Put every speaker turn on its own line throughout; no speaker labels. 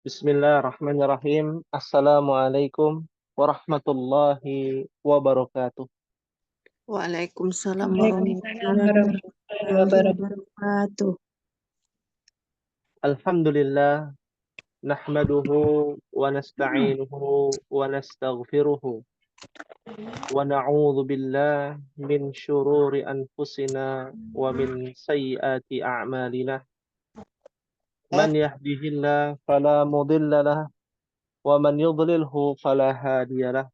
Bismillahirrahmanirrahim. Assalamualaikum warahmatullahi wabarakatuh.
Waalaikumsalam
Waalaikumsalam warahmatullahi
warahmatullahi
wabarakatuh.
wabarakatuh.
Alhamdulillah, nahmaduhu wa nasta'inuhu wa nastaghfiruhu wa na'udzu billah min syururi anfusina wa min sayyiati a'malina. Man yahdihillah fala mudilla lah wa man yudlilhu fala hadiyalah.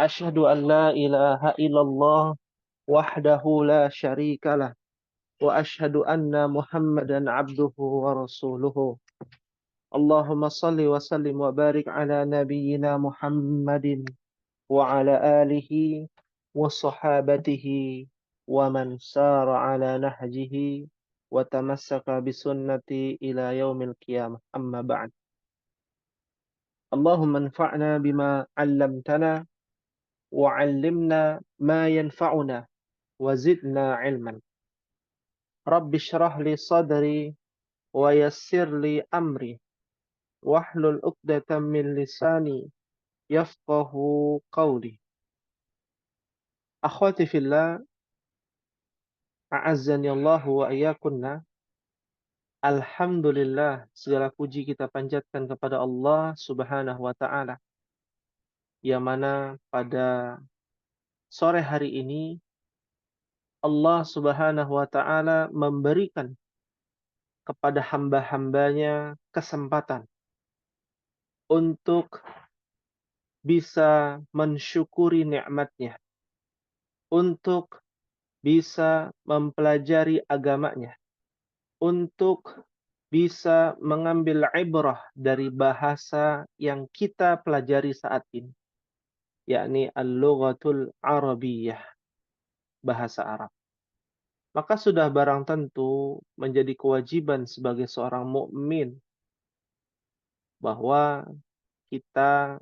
Asyhadu an la ilaha illallah wahdahu la syarikalah wa asyhadu anna Muhammadan abduhu wa rasuluhu. Allahumma salli wa sallim wa barik ala nabiyyina Muhammadin wa ala alihi wa sahabatihi wa man sara ala nahjihi wa tamassaka bisunnati ila yaumil qiyamah. Amma ba'd. Allahumma anfa'na bima 'allamtana wa 'allimna ma yanfa'una wa zidna 'ilman. Rabbi shrah li sadri wa yassir li amri wahlul 'uqdatam min lisani yafqahu qawli. Akhwati fillah, a'azzani Allah wa iyyakunna. Alhamdulillah, segala puji kita panjatkan kepada Allah Subhanahu wa taala, yang mana pada sore hari ini Allah Subhanahu wa taala memberikan kepada hamba-hambanya kesempatan untuk bisa mensyukuri nikmatnya, untuk bisa mempelajari agamanya, untuk bisa mengambil ibrah dari bahasa yang kita pelajari saat ini, yakni al-lughatul arabiyyah, bahasa Arab. Maka sudah barang tentu menjadi kewajiban sebagai seorang mukmin bahwa kita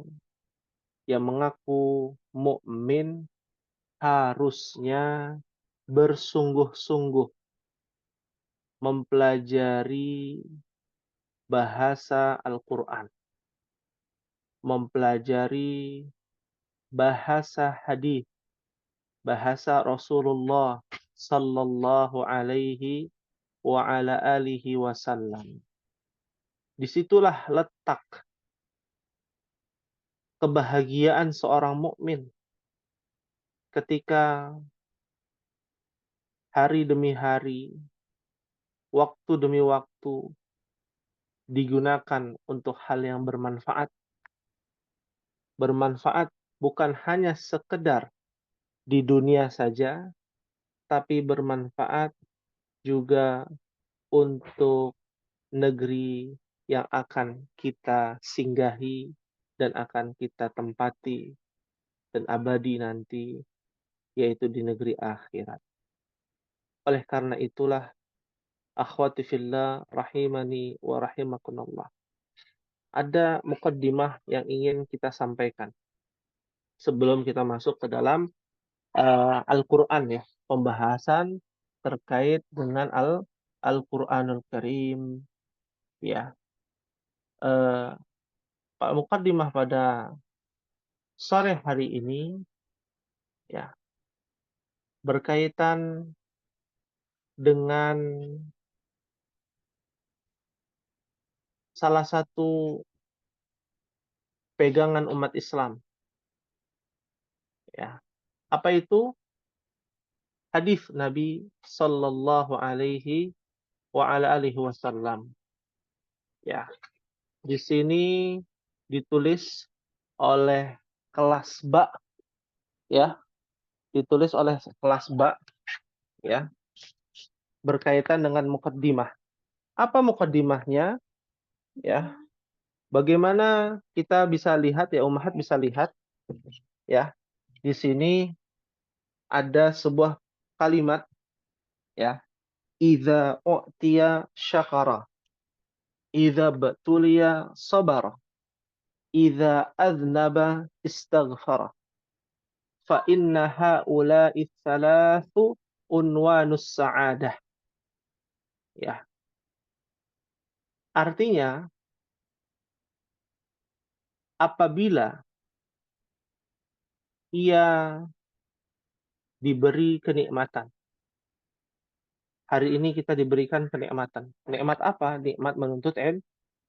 yang mengaku mukmin harusnya bersungguh-sungguh mempelajari bahasa Al-Quran, mempelajari bahasa hadis, bahasa Rasulullah sallallahu alaihi wa ala alihi wasallam. Disitulah letak kebahagiaan seorang mukmin ketika hari demi hari, waktu demi waktu digunakan untuk hal yang bermanfaat. Bermanfaat bukan hanya sekedar di dunia saja, tapi bermanfaat juga untuk negeri yang akan kita singgahi dan akan kita tempati dan abadi nanti, yaitu di negeri akhirat. Oleh karena itulah, akhwati fillah rahimani wa rahimakumullah, ada mukaddimah yang ingin kita sampaikan sebelum kita masuk ke dalam Al-Quran, ya, pembahasan terkait dengan Al-Quranul Karim, ya. Mukaddimah pada sore hari ini, ya, berkaitan dengan salah satu pegangan umat Islam, ya. Apa itu? Hadis Nabi sallallahu alaihi wa ala alihi wasallam. Ya, di sini ditulis oleh kelas ba, ya, ditulis oleh kelas ba, ya, berkaitan dengan mukaddimah. Apa mukaddimahnya? Ya, bagaimana kita bisa lihat, ya, ummahat bisa lihat, ya, di sini ada sebuah kalimat, ya, idza u'tiya syakara, idza batuliya sabara, idza aznaba istaghfara, fa inna haula'i tsalatsu unwanus sa'adah. Ya. Artinya, apabila ia diberi kenikmatan. Hari ini kita diberikan kenikmatan. Nikmat apa? Nikmat menuntut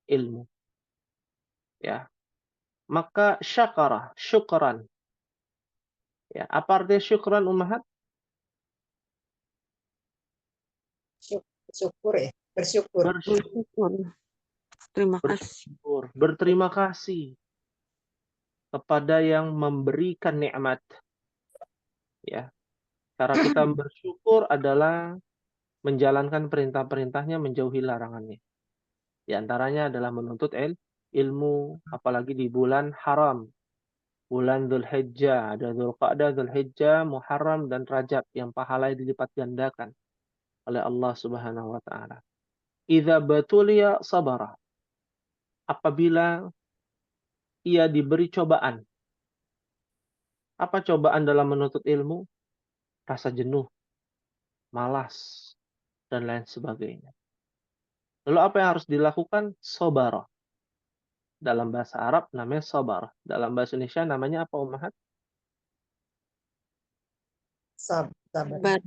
ilmu. Ya. Maka syukran. Ya, apa artinya syukran ummahat?
Syukur ya, bersyukur.
Bersyukur. Terima kasih.
Berterima kasih kepada yang memberikan nikmat. Ya. Cara kita bersyukur adalah menjalankan perintah-perintahnya, menjauhi larangannya. Di antaranya adalah menuntut ilmu, apalagi di bulan haram. Bulan Dzulhijjah, ada Dzulqa'dah, Dzulhijjah, Muharram, dan Rajab yang pahalanya dilipat gandakan oleh Allah Subhanahu wa taala. Idza batuliya sabara. Apabila ia diberi cobaan. Apa cobaan dalam menuntut ilmu? Rasa jenuh, malas, dan lain sebagainya. Lalu apa yang harus dilakukan? Sabara. Dalam bahasa Arab namanya sabar. Dalam bahasa Indonesia namanya apa, Ummahat?
Sabar.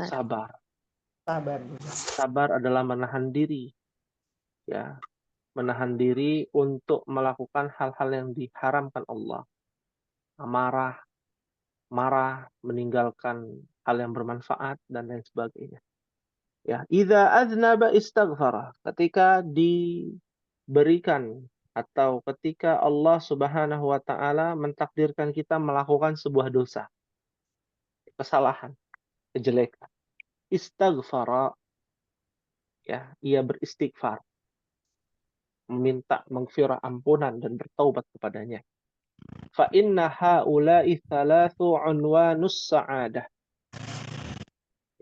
Sabar.
Sabar.
Sabar adalah menahan diri. Ya, menahan diri untuk melakukan hal-hal yang diharamkan Allah. Marah, meninggalkan hal yang bermanfaat, dan lain sebagainya. Ya, idza aznaba istaghfara. Ketika diberikan atau ketika Allah Subhanahu wa taala mentakdirkan kita melakukan sebuah dosa, kesalahan, kejelekan. Istaghfara, ya, ia beristighfar, meminta maghfirah, ampunan, dan bertaubat kepadanya. Fa inna haula'i thalathu unwanus sa'adah.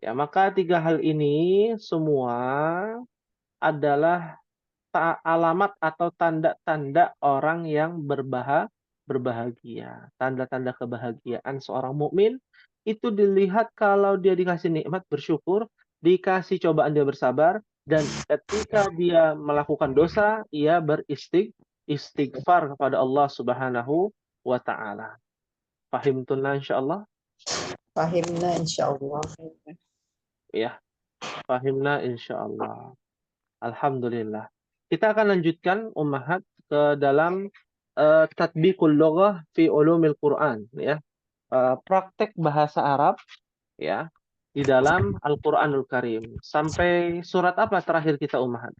Ya, maka tiga hal ini semua adalah alamat atau tanda-tanda orang yang berbahagia. Tanda-tanda kebahagiaan seorang mukmin itu dilihat kalau dia dikasih nikmat bersyukur, dikasih cobaan dia bersabar, dan ketika dia melakukan dosa, ia beristighfar kepada Allah Subhanahu wa taala. Fahimtunna insyaallah?
Fahimna insyaallah.
Ya, fahimna insyaallah. Alhamdulillah. Kita akan lanjutkan Ummahat ke dalam tatbiqul lughah fi ulumil Quran, ya. Praktek bahasa Arab, ya, di dalam Al-Qur'anul Karim. Sampai surat apa terakhir kita, Ummahat?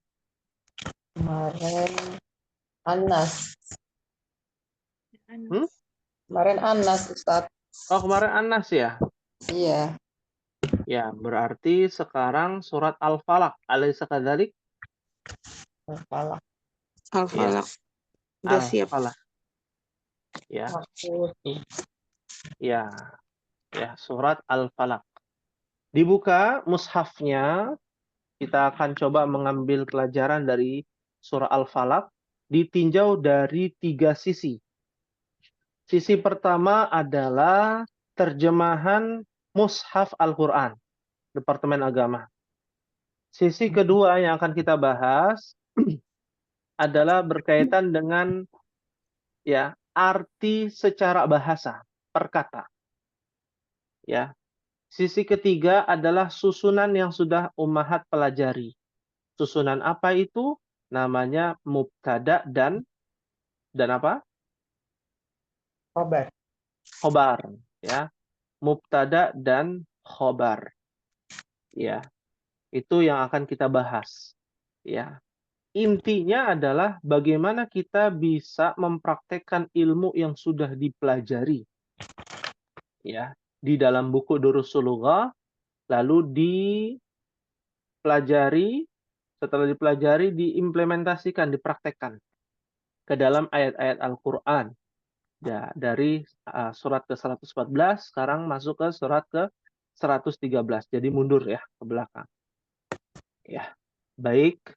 Kemarin Anas.
Hmm?
Kemarin Anas, Ustaz.
Oh, kemarin An-Nas ya?
Iya.
Ya, berarti sekarang surat Al-Falaq. Alaysa kadzalik?
Al-Falaq.
Al-Falaq. Udah siap.
Al-Falaq. Ya. Ya. Ya, surat Al-Falaq. Dibuka mushafnya, kita akan coba mengambil pelajaran dari surah Al-Falaq, ditinjau dari 3 sisi. Sisi pertama adalah terjemahan mushaf Al-Quran, Departemen Agama. Sisi kedua yang akan kita bahas adalah berkaitan dengan, ya, arti secara bahasa, per kata. Ya. Sisi ketiga adalah susunan yang sudah Ummahat pelajari. Susunan apa itu? Namanya mubtada dan apa?
Khobar.
Khobar, ya. Mubtada dan khobar. Ya. Itu yang akan kita bahas. Ya. Intinya adalah bagaimana kita bisa mempraktekkan ilmu yang sudah dipelajari. Ya, di dalam buku Durusul Lughah, lalu dipelajari, setelah dipelajari diimplementasikan, dipraktekkan ke dalam ayat-ayat Al-Qur'an. Ya, dari surat ke-114 sekarang masuk ke surat ke-113. Jadi mundur ya ke belakang. Ya. Baik,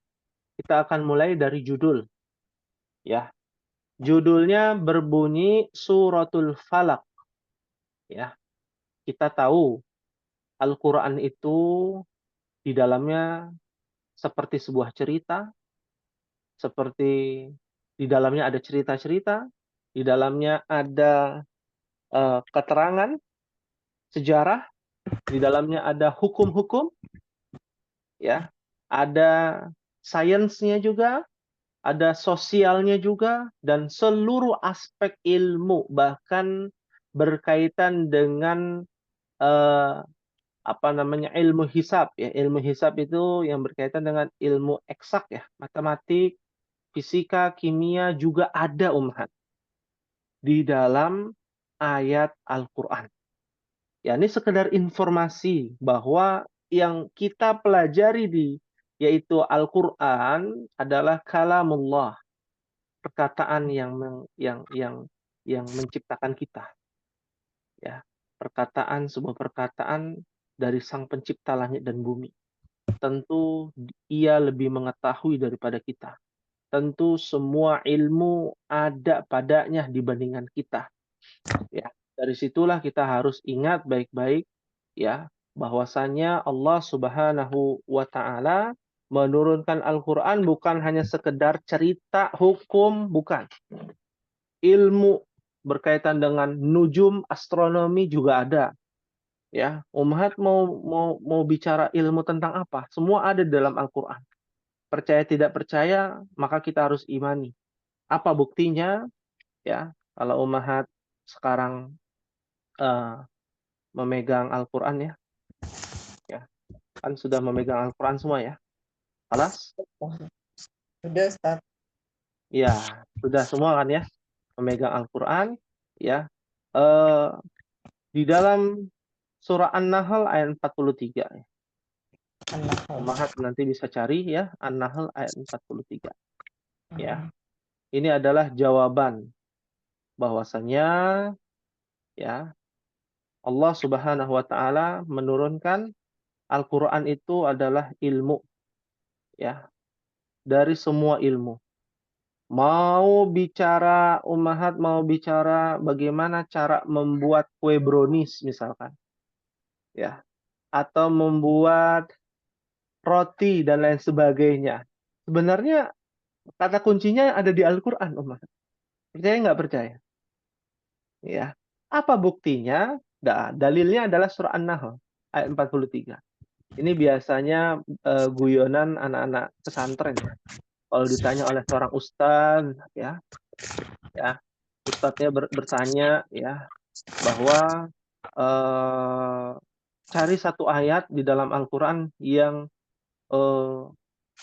kita akan mulai dari judul. Ya. Judulnya berbunyi Suratul Falaq. Ya. Kita tahu Al-Qur'an itu di dalamnya seperti sebuah cerita, seperti di dalamnya ada cerita-cerita, Di dalamnya ada keterangan sejarah, di dalamnya ada hukum-hukum, ya, ada sainsnya juga, ada sosialnya juga, dan seluruh aspek ilmu, bahkan berkaitan dengan ilmu hisab ya. Ilmu hisab itu yang berkaitan dengan ilmu eksak ya, matematik, fisika, kimia juga ada umhat di dalam ayat Al-Qur'an. Ya, ini sekedar informasi bahwa yang kita pelajari yaitu Al-Qur'an adalah kalamullah, perkataan yang menciptakan kita. Ya, sebuah perkataan dari Sang Pencipta langit dan bumi. Tentu Ia lebih mengetahui daripada kita. Tentu semua ilmu ada padanya dibandingkan kita. Ya, dari situlah kita harus ingat baik-baik ya, bahwasanya Allah Subhanahu wa taala menurunkan Al-Qur'an bukan hanya sekedar cerita hukum, bukan. Ilmu berkaitan dengan nujum, astronomi juga ada. Ya, Ummahat mau bicara ilmu tentang apa? Semua ada di dalam Al-Qur'an. Percaya tidak percaya, maka kita harus imani. Apa buktinya? Ya, kalau Ummahat sekarang memegang Al-Qur'an ya. Ya, kan sudah memegang Al-Qur'an semua ya. Alas?
Sudah, Ustaz.
Ya, sudah semua kan ya memegang Al-Qur'an ya. Di dalam surah An-Nahl ayat 43 ya. Ummahat nanti bisa cari ya, An-Nahl ayat 43. Ya. Ini adalah jawaban bahwasanya ya Allah Subhanahu wa taala menurunkan Al-Qur'an itu adalah ilmu ya, dari semua ilmu. Mau bicara Ummahat mau bicara bagaimana cara membuat kue brownies misalkan. Ya, atau membuat roti dan lain sebagainya. Sebenarnya kata kuncinya ada di Al-Qur'an, Ummahat. Percaya nggak percaya? Ya. Apa buktinya? Dalilnya adalah surah An-Nahl ayat 43. Ini biasanya guyonan anak-anak pesantren ya. Kalau ditanya oleh seorang ustaz ya, ustadznya bertanya ya bahwa cari satu ayat di dalam Al-Qur'an yang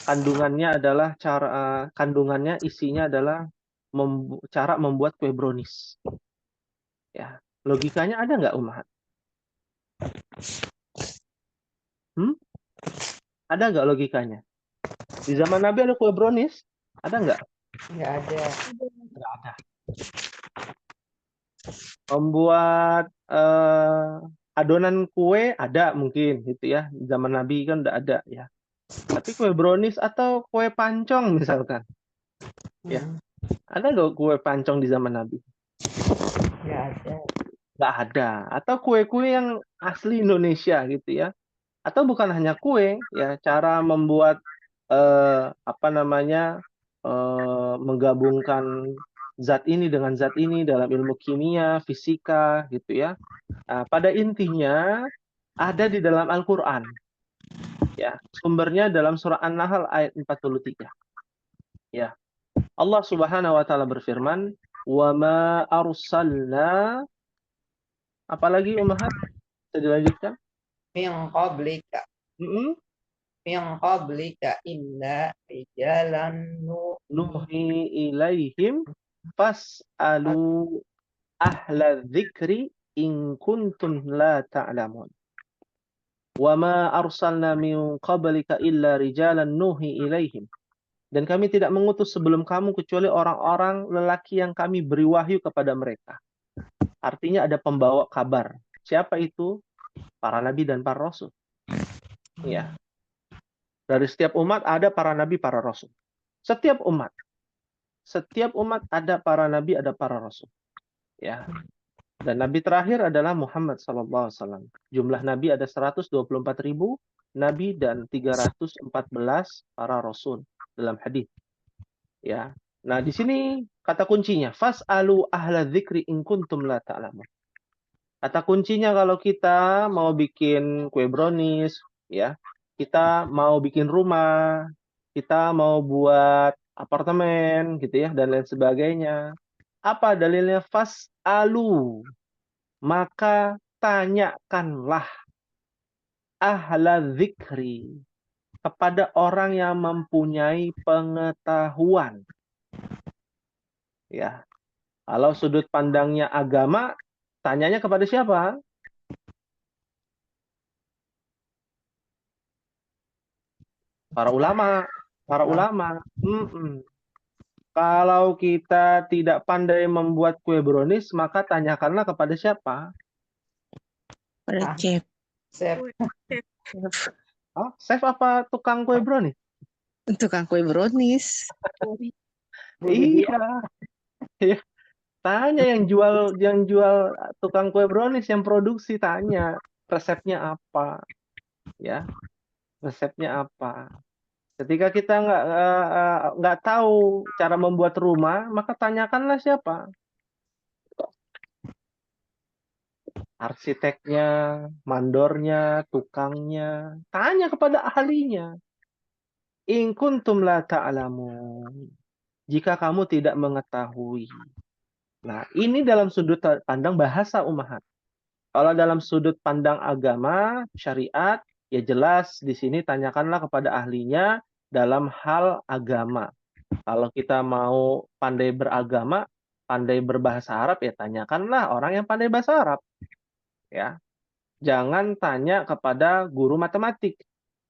kandungannya isinya adalah cara membuat kue brownies. Ya, logikanya ada nggak Ummahat? Ada nggak logikanya? Di zaman Nabi ada kue brownies? Ada nggak?
Nggak ada.
Nggak ada. Membuat adonan kue ada mungkin gitu ya. Di zaman Nabi kan udah ada ya. Tapi kue brownies atau kue pancong misalkan, ya ada nggak kue pancong di zaman Nabi?
Nggak ada.
Nggak ada. Atau kue-kue yang asli Indonesia gitu ya. Atau bukan hanya kue ya, cara membuat menggabungkan zat ini dengan zat ini dalam ilmu kimia, fisika gitu ya. Nah, pada intinya ada di dalam Al-Qur'an. Ya, sumbernya dalam surah An-Nahl ayat 43. Ya. Allah Subhanahu wa taala berfirman, "Wa ma arsalna" apalagi Ummahat? Bisa dilanjutkan?
Min qablika.
Mm-mm.
Min qablika illa rijalan
Nuhi ilaihim fas'alu ahla dzikri in kuntum la ta'lamun. Wa ma arsalna min qablika illa rijalan nuhi ilaihim. Dan kami tidak mengutus sebelum kamu kecuali orang-orang lelaki yang kami beri wahyu kepada mereka. Artinya ada pembawa kabar. Siapa itu? Para nabi dan para rasul. Ya. Dari setiap umat ada para nabi, para rasul. Setiap umat ada para nabi, ada para rasul. Ya. Dan nabi terakhir adalah Muhammad SAW. Jumlah nabi ada 124.000 nabi dan 314 para rasul dalam hadis. Ya. Nah, di sini kata kuncinya, fas'alu ahla dzikri in kuntum la ta'lamun. Kata kuncinya kalau kita mau bikin kue brownies, ya, kita mau bikin rumah, kita mau buat apartemen, gitu ya, dan lain sebagainya. Apa dalilnya? Fas'alu, maka tanyakanlah ahla dzikri, kepada orang yang mempunyai pengetahuan. Ya, kalau sudut pandangnya agama, tanyanya kepada siapa? Para ulama. Para ulama. Kalau kita tidak pandai membuat kue brownies, maka tanyakanlah kepada siapa?
Pada
Ah.
chef.
Chef.
Oh, chef apa tukang kue brownies?
Tukang kue brownies.
Iya. Iya. Tanya yang jual tukang kue brownies, yang produksi, tanya resepnya apa, ya, resepnya apa. Ketika kita nggak tahu cara membuat rumah, maka tanyakanlah siapa, arsiteknya, mandornya, tukangnya, tanya kepada ahlinya. In kuntum la ta'lamun. Jika kamu tidak mengetahui. Nah, ini dalam sudut pandang bahasa ummahat. Kalau dalam sudut pandang agama, syariat, ya jelas di sini tanyakanlah kepada ahlinya dalam hal agama. Kalau kita mau pandai beragama, pandai berbahasa Arab, ya tanyakanlah orang yang pandai bahasa Arab. Ya, jangan tanya kepada guru matematik.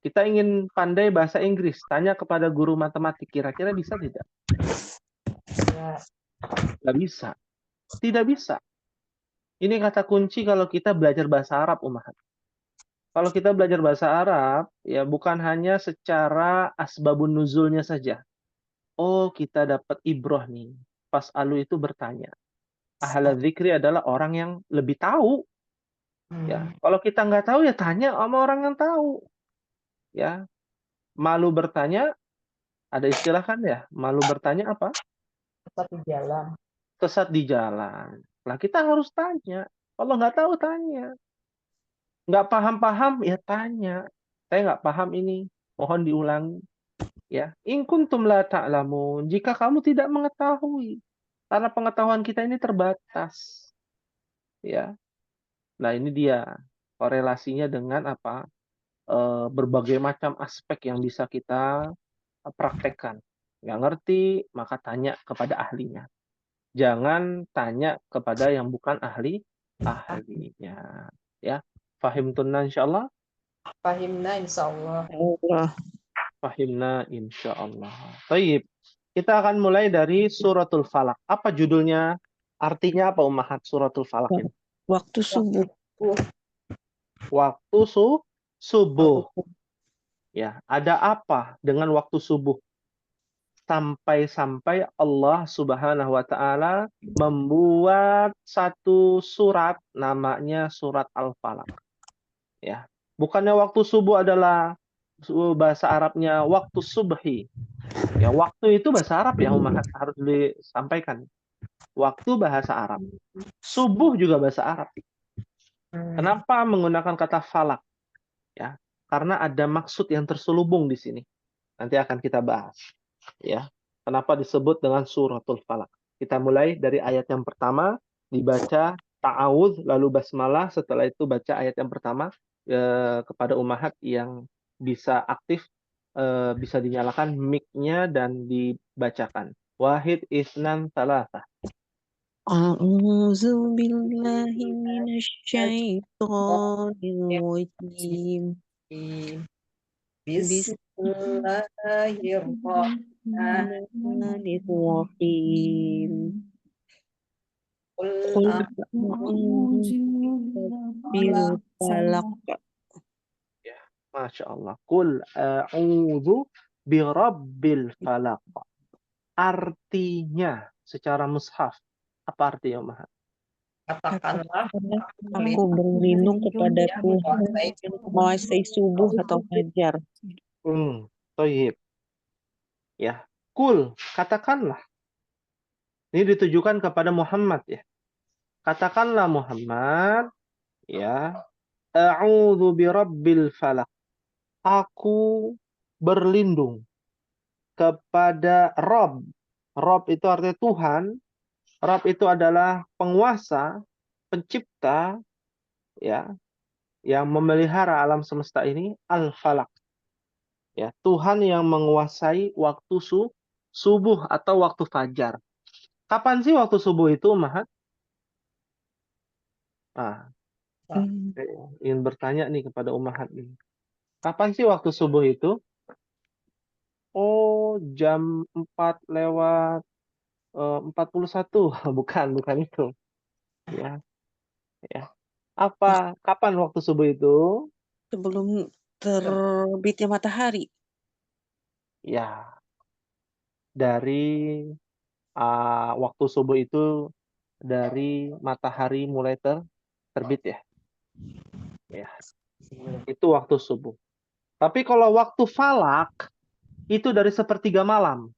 Kita ingin pandai bahasa Inggris, tanya kepada guru matematik, kira-kira bisa tidak?
Ya.
Nggak bisa. Tidak bisa. Ini kata kunci kalau kita belajar bahasa Arab, Umahat. Kalau kita belajar bahasa Arab, ya bukan hanya secara asbabun nuzulnya saja. Oh, kita dapat ibroh nih. Pas Alu itu bertanya. Ahla dzikri adalah orang yang lebih tahu. Ya, kalau kita nggak tahu ya tanya sama orang yang tahu. Ya, malu bertanya, ada istilah kan ya? Malu bertanya apa?
Sesat di jalan.
Sesat di jalan. Lah kita harus tanya. Kalau nggak tahu tanya. Nggak paham-paham ya tanya. Saya nggak paham ini. Mohon diulangi. Ya, in kuntum la ta'lamun. Jika kamu tidak mengetahui, karena pengetahuan kita ini terbatas. Ya. Nah, ini dia korelasinya dengan apa? Berbagai macam aspek yang bisa kita praktekkan. Nggak ngerti, maka tanya kepada ahlinya. Jangan tanya kepada yang bukan ahlinya. Ya, fahim tunna insyaallah.
Fahimna insyaallah.
Allah.
Fahimna insyaallah. Baik, kita akan mulai dari suratul Falaq. Apa judulnya? Artinya apa Ummahat suratul Falaq ini?
Waktu subuh.
Waktu subuh. Ya, ada apa dengan waktu subuh? Sampai-sampai Allah Subhanahu wa taala membuat satu surat namanya surat Al-Falaq. Ya. Bukannya waktu subuh adalah bahasa Arabnya waktu subhi. Ya, waktu itu bahasa Arab ya, Ummahat, harus disampaikan. Waktu bahasa Arab. Subuh juga bahasa Arab. Kenapa menggunakan kata falak? Ya, karena ada maksud yang terselubung di sini. Nanti akan kita bahas. Ya, kenapa disebut dengan suratul falak? Kita mulai dari ayat yang pertama, dibaca ta'awudz, lalu basmalah, setelah itu baca ayat yang pertama kepada ummahat yang bisa aktif, bisa dinyalakan mic-nya dan dibacakan. Wahid, isnan, salasah.
A'udzu billahi minasyaitonir rajim. Bismillahirrahmanirrahim. Qul a'udzu birabbil falaq.
Ya, Masya Allah. Qul a'udzu birabbil falaq. Artinya secara mushaf, apa artinya, Ummahat?
Katakanlah
Aku berlindung kepada Tuhan yang menguasai subuh atau fajar.
Thayyib. Ya, kul, katakanlah. Ini ditujukan kepada Muhammad ya. Katakanlah Muhammad, ya, a'udzu birabbil falaq. Aku berlindung kepada Rob. Rob itu artinya Tuhan. Rob itu adalah penguasa, pencipta, ya, yang memelihara alam semesta ini, al-falaq. Ya, Tuhan yang menguasai waktu subuh atau waktu fajar. Kapan sih waktu subuh itu, Mahat? Ah,
Hmm.
saya ingin bertanya nih kepada Ummahat nih. Kapan sih waktu subuh itu? Oh, jam 4 lewat 41. Bukan itu. Ya, ya. Kapan waktu subuh itu?
Sebelum terbitnya matahari.
Ya, dari waktu subuh itu dari matahari mulai terbit ya. Ya, itu waktu subuh. Tapi kalau waktu falak itu dari sepertiga malam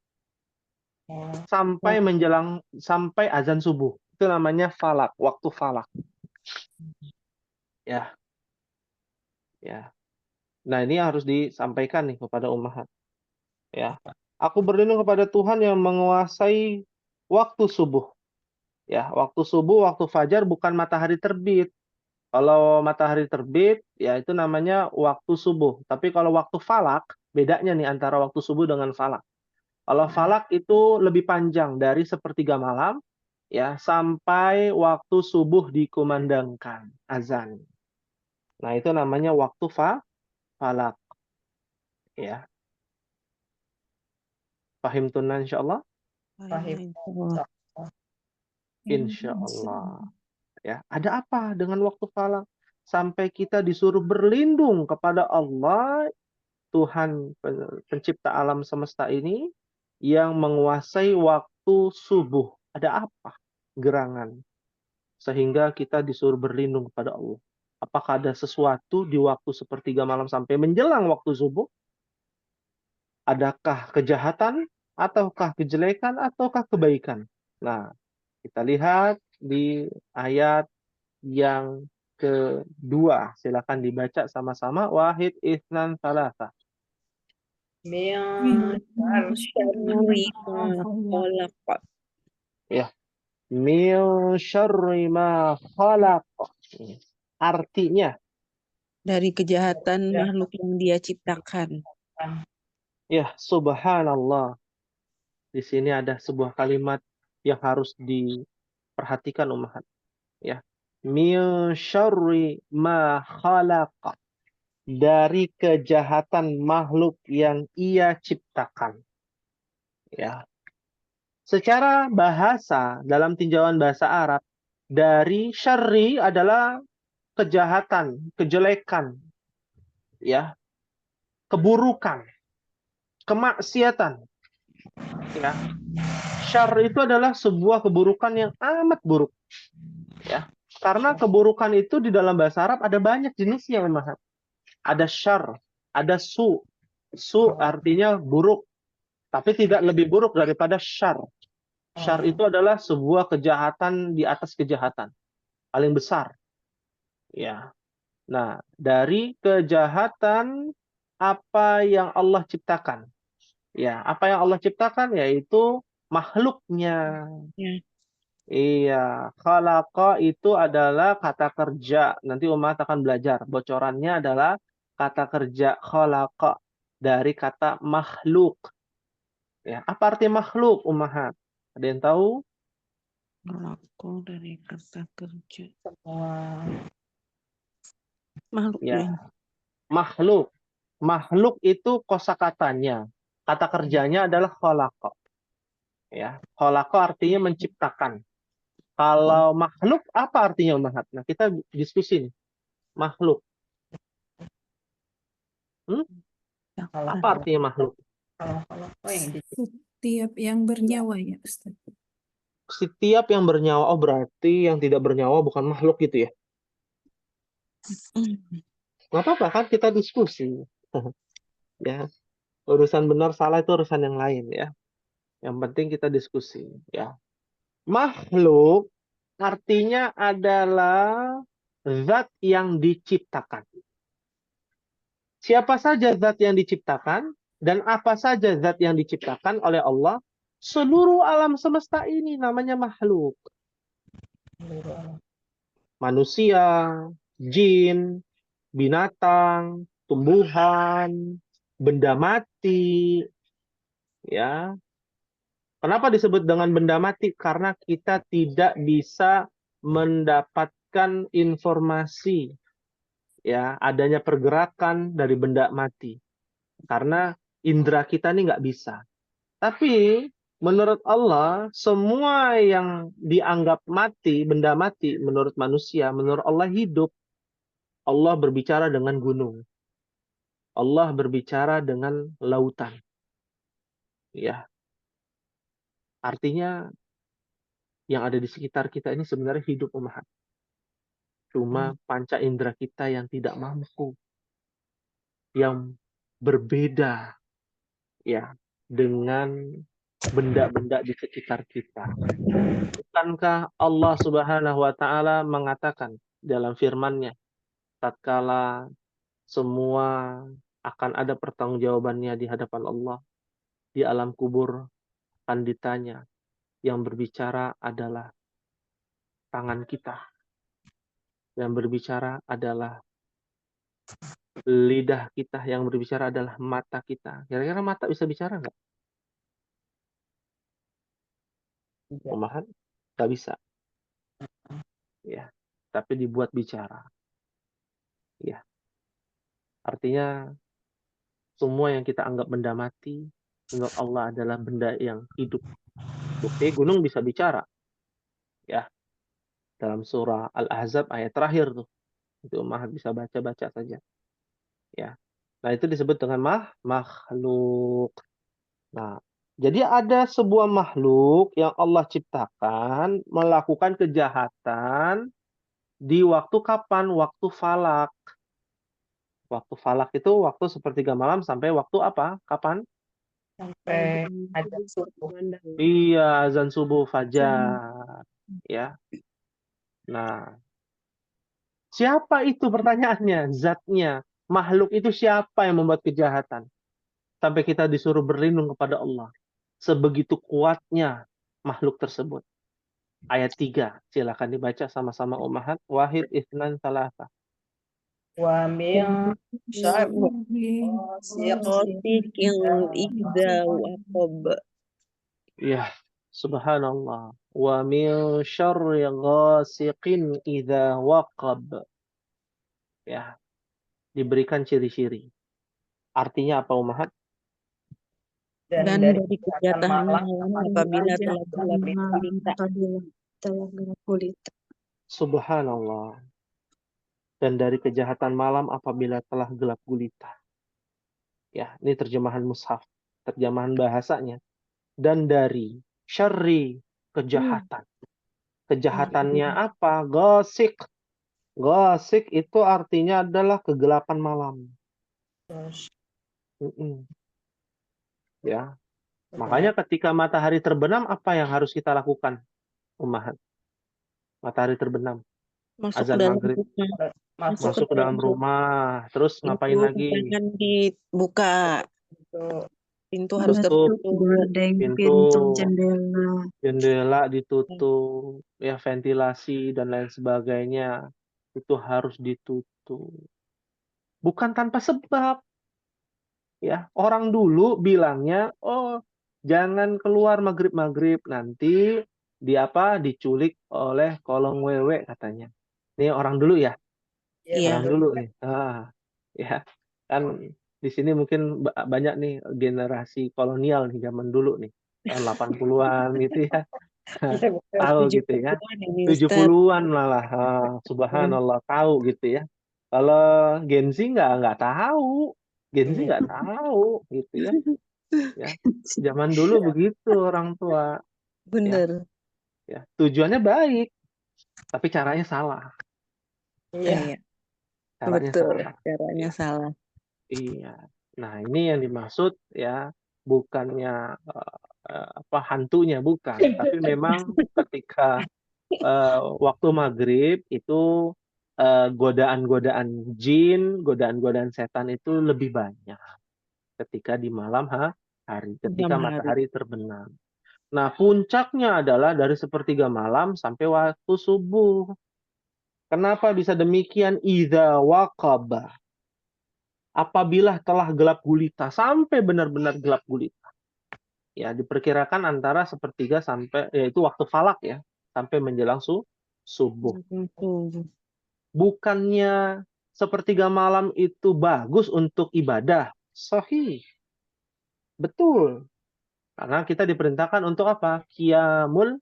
sampai azan subuh. Itu namanya falak, waktu falak. Ya, ya. Nah, ini harus disampaikan nih kepada ummahat. Ya. Aku berlindung kepada Tuhan yang menguasai waktu subuh. Ya, waktu subuh, waktu fajar bukan matahari terbit. Kalau matahari terbit, ya itu namanya waktu subuh. Tapi kalau waktu falak, bedanya nih antara waktu subuh dengan falak. Kalau falak itu lebih panjang dari sepertiga malam, ya sampai waktu subuh dikumandangkan azan. Nah, itu namanya waktu falak. Ya, paham tunan insyaallah?
Fahim.
Insyaallah. Ya, ada apa dengan waktu falak? Sampai kita disuruh berlindung kepada Allah, Tuhan pencipta alam semesta ini, yang menguasai waktu subuh. Ada apa gerangan? Sehingga kita disuruh berlindung kepada Allah. Apakah ada sesuatu di waktu sepertiga malam sampai menjelang waktu subuh? Adakah kejahatan, ataukah kejelekan, ataukah kebaikan? Nah, kita lihat di ayat yang kedua. Silakan dibaca sama-sama. Wahid, Itsnan, Salasa.
Min
Syarri ma khalaq.
Ya. Min syarri ma khalaq. Artinya,
Dari kejahatan
Ya.
makhluk yang dia ciptakan.
ya subhanallah. Di sini ada sebuah kalimat yang harus diperhatikan ummahat. Ya. Min syarri ma khalaq. Dari kejahatan makhluk yang ia ciptakan. Ya. Secara bahasa, dalam tinjauan bahasa Arab, dari syarri adalah kejahatan, kejelekan, ya, keburukan, kemaksiatan. Ya. Syar itu adalah sebuah keburukan yang amat buruk. Ya. Karena keburukan itu di dalam bahasa Arab ada banyak jenisnya, memang. Ada syar, ada su. Su artinya buruk, tapi tidak lebih buruk daripada syar. Syar itu adalah sebuah kejahatan di atas kejahatan, paling besar. Ya. Nah, dari kejahatan apa yang Allah ciptakan. Ya, apa yang Allah ciptakan yaitu makhluknya.
Ya.
Iya, khalaqa itu adalah kata kerja. Nanti umat akan belajar. Bocorannya adalah kata kerja khalaqa dari kata makhluk. Ya, apa arti makhluk, ummahat? Ada yang tahu?
Khalaqah dari kata kerja.
semua
Makhluk
Ya,
lain.
makhluk. Makhluk itu kosakatanya. Kata kerjanya adalah khalaqa. Ya, khalaqa artinya menciptakan. Kalau makhluk apa artinya, Mahat? Nah, kita diskusi nih. Makhluk. Apa artinya makhluk?
kalau yang di
Setiap yang bernyawa ya Ustaz.
Setiap yang bernyawa. Oh, berarti yang tidak bernyawa bukan makhluk gitu ya? Nggak apa-apa kan kita diskusi. Ya, urusan benar salah itu urusan yang lain ya. Yang penting kita diskusi ya. Makhluk artinya adalah zat yang diciptakan. Siapa saja zat yang diciptakan dan apa saja zat yang diciptakan oleh Allah, seluruh alam semesta ini namanya makhluk. Manusia, jin, binatang, tumbuhan, benda mati, ya. Kenapa disebut dengan benda mati? Karena kita tidak bisa mendapatkan informasi, ya, adanya pergerakan dari benda mati. Karena indera kita ini nggak bisa. Tapi menurut Allah, semua yang dianggap mati, benda mati, menurut manusia, menurut Allah hidup. Allah berbicara dengan gunung. Allah berbicara dengan lautan. Ya, artinya yang ada di sekitar kita ini sebenarnya hidup, Ummahat. Cuma panca indera kita yang tidak mampu, yang berbeda, ya, dengan benda-benda di sekitar kita. Bukankah Allah Subhanahu wa taala mengatakan dalam firman-Nya, tatkala semua akan ada pertanggungjawabannya di hadapan Allah, di alam kubur akan ditanya, yang berbicara adalah tangan kita, yang berbicara adalah lidah kita, yang berbicara adalah mata kita. Kira-kira mata bisa bicara nggak? Pemahaman? Nggak bisa. Ya, tapi dibuat bicara. Ya, artinya semua yang kita anggap benda mati, menurut Allah adalah benda yang hidup. Bukti gunung bisa bicara. Ya, dalam surah Al-Ahzab ayat terakhir tuh. Itu Mahat bisa baca-baca saja. Ya. Nah, itu disebut dengan makhluk. Nah, jadi ada sebuah makhluk yang Allah ciptakan melakukan kejahatan di waktu kapan? Waktu falak. Waktu falak itu waktu sepertiga malam sampai waktu apa? Kapan?
Sampai ada subuh.
Iya, azan subuh fajar. Ya. Nah, siapa itu pertanyaannya? Zatnya. Makhluk itu siapa yang membuat kejahatan? Sampai kita disuruh berlindung kepada Allah. Sebegitu kuatnya makhluk tersebut. Ayat 3. Silakan dibaca sama-sama Ummahat. Wahid, Itsnan, Tsalatsa.
Wa min syarri
Rosik yang ida waqab.
Ya, subhanallah. Wa min syarri ghasiqin idza waqab. Ya, diberikan ciri-ciri. Artinya apa Ummahat?
dan
Dan
dari
dari
kejahatan
kejahatan
malam
malam apabila telah gelap gulita.
Telah gelap gulita.
Subhanallah. Dan dari kejahatan malam apabila telah gelap gulita. Ya, ini terjemahan mushaf, terjemahan bahasanya. Dan dari syarri, kejahatan. Kejahatannya apa? Ghasik. Ghasik itu artinya adalah kegelapan malam.
terus
Ya. Makanya ketika matahari terbenam, apa yang harus kita lakukan? Ummahat. Matahari terbenam.
Masuk ke
Azan
dalam
maghrib.
rumah.
Masuk ke dalam rumah. Terus ngapain
Pintu
lagi?
jangan dibuka. Pintu harus
Tutup
tertutup.
Gorden,
pintu,
jendela.
jendela ditutup, ya ventilasi dan lain sebagainya. Itu harus ditutup. Bukan tanpa sebab. Ya, orang dulu bilangnya, oh, jangan keluar maghrib-maghrib, nanti diculik oleh kolong wewe katanya. Ini orang dulu ya,
Iya.
orang dulu nih. Ya, kan di sini mungkin banyak nih generasi kolonial nih zaman dulu nih, tahun 80-an gitu ya. Tahu gitu ya.
70-an ini Ustaz.
70-an malah. Subhanallah tahu gitu ya. Kalau Gen Z nggak tahu. Gen Z nggak tahu gitu ya. Ya. Zaman dulu begitu orang tua. Ya.
Bener.
Ya. Tujuannya baik, tapi caranya salah.
Iya.
Caranya
Betul.
salah.
Caranya salah.
Iya. Nah, ini yang dimaksud ya, bukannya hantunya, bukan. Tapi memang ketika waktu maghrib itu godaan-godaan jin, godaan-godaan setan itu lebih banyak ketika di malam hari, ketika
Malam hari.
matahari terbenam. Nah, puncaknya adalah dari sepertiga malam sampai waktu subuh. Kenapa bisa demikian? Idza waqaba. Apabila telah gelap gulita, sampai benar-benar gelap gulita. Ya, diperkirakan antara sepertiga sampai, yaitu waktu falak ya, sampai menjelang subuh. Bukannya sepertiga malam itu bagus untuk ibadah. Sahih. Betul. Karena kita diperintahkan untuk apa? Qiyamul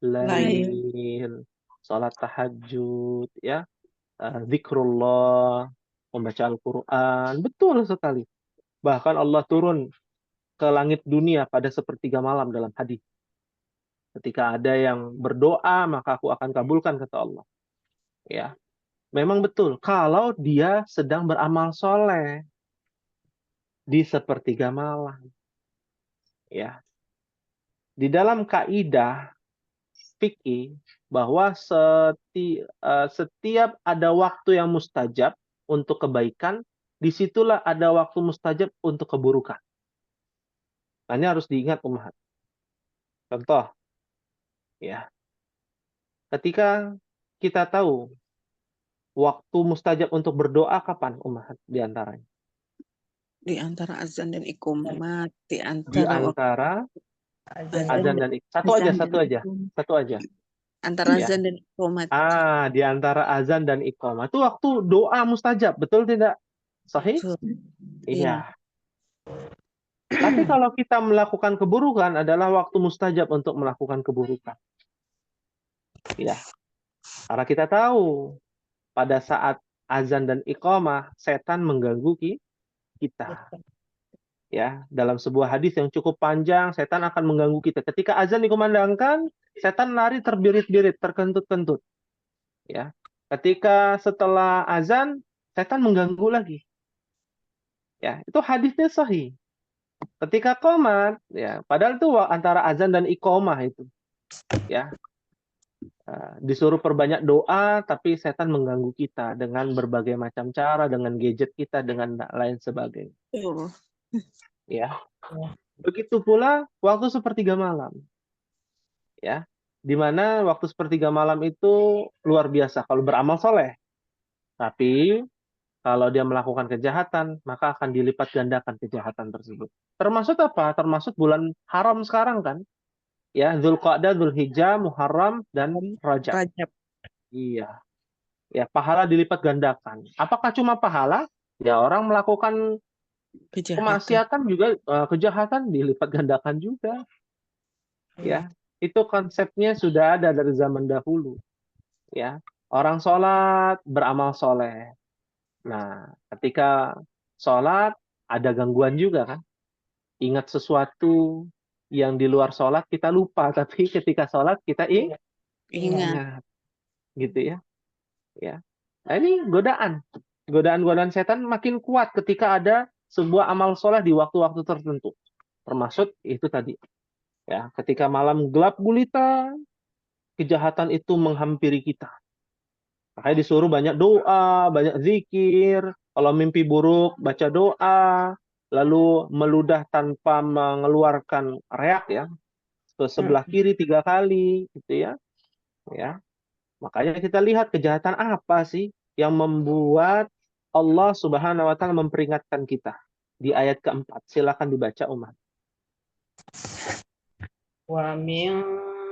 lail. Salat tahajud, ya. Zikrullah, membaca Al-Quran. Betul sekali. Bahkan Allah turun ke langit dunia pada sepertiga malam dalam hadis. Ketika ada yang berdoa, maka aku akan kabulkan, kata Allah. Ya, memang betul. Kalau dia sedang beramal soleh di sepertiga malam. Ya, di dalam kaidah fikih bahwa setiap ada waktu yang mustajab untuk kebaikan, disitulah ada waktu mustajab untuk keburukan. Nah, ini harus diingat umat. Contoh, ya, ketika kita tahu waktu mustajab untuk berdoa kapan umat diantaranya?
Di antara azan dan iqamat, di
Di
antara
antara
Azan
azan dan satu aja.
antara
Ya.
azan dan iqamat.
Di antara azan dan iqamah itu waktu doa mustajab, betul tidak? Sahih? Iya. Tapi kalau kita melakukan keburukan adalah waktu mustajab untuk melakukan keburukan. Ya. Karena kita tahu pada saat azan dan iqamah setan mengganggu kita. Ya, dalam sebuah hadis yang cukup panjang, setan akan mengganggu kita. Ketika azan dikumandangkan, setan lari terbirit-birit, terkentut-kentut. Ya. Ketika setelah azan, setan mengganggu lagi. Ya, itu hadisnya sahih. Ketika qomat, ya, padahal itu antara azan dan iqamah itu. Ya. Disuruh perbanyak doa, tapi setan mengganggu kita dengan berbagai macam cara, dengan gadget kita, dengan lain sebagainya. Ya. Begitu pula waktu sepertiga malam. Ya. Di mana waktu sepertiga malam itu luar biasa kalau beramal soleh. Tapi kalau dia melakukan kejahatan, maka akan dilipat gandakan kejahatan tersebut. Termasuk apa? Termasuk bulan haram sekarang kan? Ya, Dzulqa'dah, Dzulhijjah, Muharram, dan Rajab. Iya. Ya, pahala dilipat gandakan. Apakah cuma pahala? Ya, orang melakukan kemaksiatan juga, kejahatan dilipat gandakan juga. Ya, itu konsepnya sudah ada dari zaman dahulu. Ya, orang sholat beramal soleh. Nah, ketika sholat ada gangguan juga kan? Ingat sesuatu yang di luar sholat kita lupa, tapi ketika sholat kita ingat. Gitu ya. Ya. Nah, ini godaan setan makin kuat ketika ada sebuah amal soleh di waktu-waktu tertentu. Termasuk itu tadi. Ya, ketika malam gelap gulita, kejahatan itu menghampiri kita. Makanya disuruh banyak doa, banyak zikir. Kalau mimpi buruk, baca doa. Lalu meludah tanpa mengeluarkan reak ya. Ke sebelah kiri 3 kali. Gitu ya. Ya. Makanya kita lihat kejahatan apa sih yang membuat Allah Subhanahu wa taala memperingatkan kita di ayat keempat. Silakan dibaca umat.
Wa min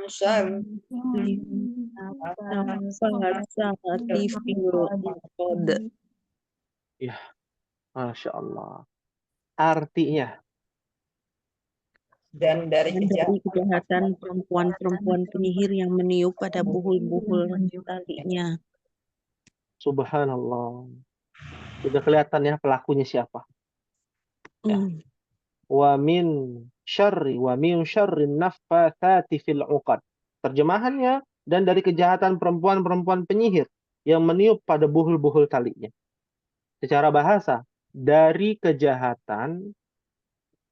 syarri
Ya, Masya Allah. Artinya
dan dari
kejahatan perempuan-perempuan penyihir yang meniup pada buhul-buhul talinya.
Subhanallah. Sudah kelihatan ya pelakunya siapa. Ya. Wa min syarri naffatsati fil 'uqad. Terjemahannya, dan dari kejahatan perempuan-perempuan penyihir yang meniup pada buhul-buhul talinya. Secara bahasa, dari kejahatan